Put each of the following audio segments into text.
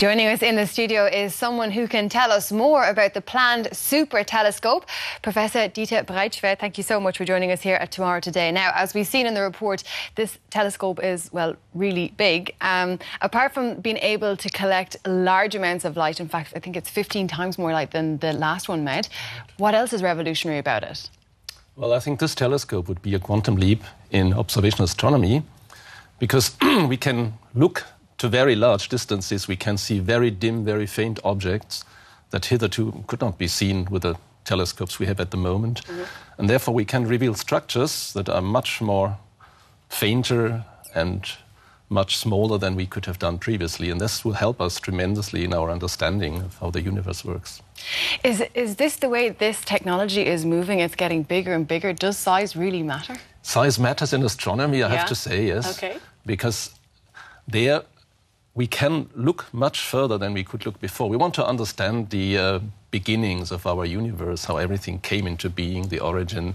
Joining us in the studio is someone who can tell us more about the planned super telescope. Professor Dieter Breitschwed, thank you so much for joining us here at Tomorrow Today. Now, as we've seen in the report, this telescope is, well, really big. Apart from being able to collect large amounts of light, in fact, I think it's 15 times more light than the last one made, what else is revolutionary about it? Well, I think this telescope would be a quantum leap in observational astronomy, because we can look to very large distances. We can see very dim, very faint objects that hitherto could not be seen with the telescopes we have at the moment. And therefore we can reveal structures that are much more fainter and much smaller than we could have done previously. And this will help us tremendously in our understanding of how the universe works. Is this the way this technology is moving? It's getting bigger and bigger. Does size really matter? Size matters in astronomy, I have to say, yes. Okay. Because there we can look much further than we could look before. We want to understand the beginnings of our universe, how everything came into being, the origin,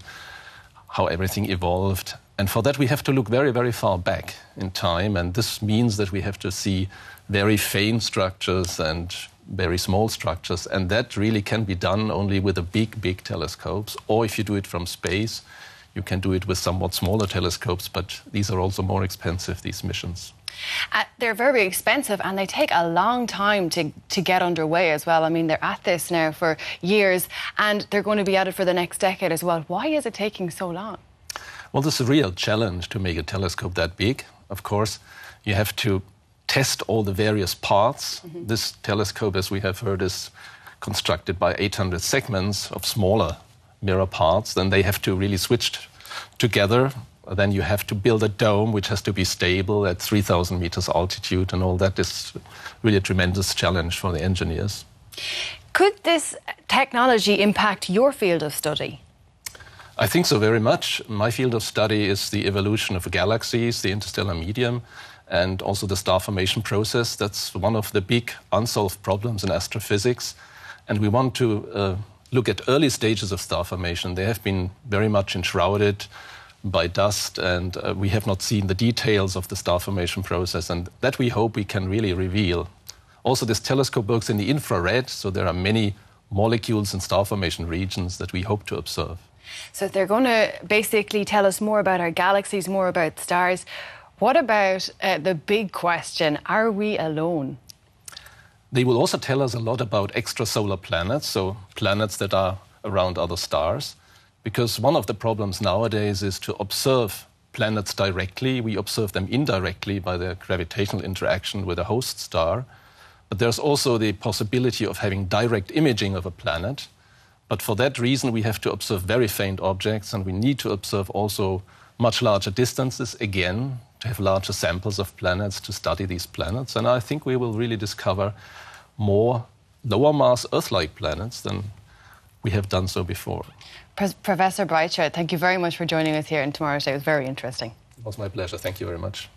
how everything evolved. And for that we have to look very, very far back in time. And this means that we have to see very faint structures and very small structures. And that really can be done only with the big, big telescopes. Or if you do it from space, you can do it with somewhat smaller telescopes. But these are also more expensive, these missions. They're very expensive and they take a long time to get underway as well. I mean, they're at this now for years and they're going to be at it for the next decade as well. Why is it taking so long? Well, this is a real challenge to make a telescope that big. Of course, you have to test all the various parts. This telescope, as we have heard, is constructed by 800 segments of smaller mirror parts. Then they have to really switch together. Then you have to build a dome which has to be stable at 3,000 meters altitude, and all that is really a tremendous challenge for the engineers. Could this technology impact your field of study? I think so very much. My field of study is the evolution of galaxies, the interstellar medium, and also the star formation process. That's one of the big unsolved problems in astrophysics. And we want to look at early stages of star formation. They have been very much enshrouded by dust, and we have not seen the details of the star formation process, and that we hope we can really reveal. Also, this telescope works in the infrared, so there are many molecules in star formation regions that we hope to observe. So they're going to basically tell us more about our galaxies, more about stars. What about the big question, are we alone? They will also tell us a lot about extrasolar planets, so planets that are around other stars. Because one of the problems nowadays is to observe planets directly. We observe them indirectly by their gravitational interaction with a host star. But there's also the possibility of having direct imaging of a planet. But for that reason, we have to observe very faint objects, and we need to observe also much larger distances, again, to have larger samples of planets to study these planets. And I think we will really discover more lower mass Earth-like planets than we have done so before. Professor Breitschwed, thank you very much for joining us here in Tomorrow Today. It was very interesting. It was my pleasure. Thank you very much.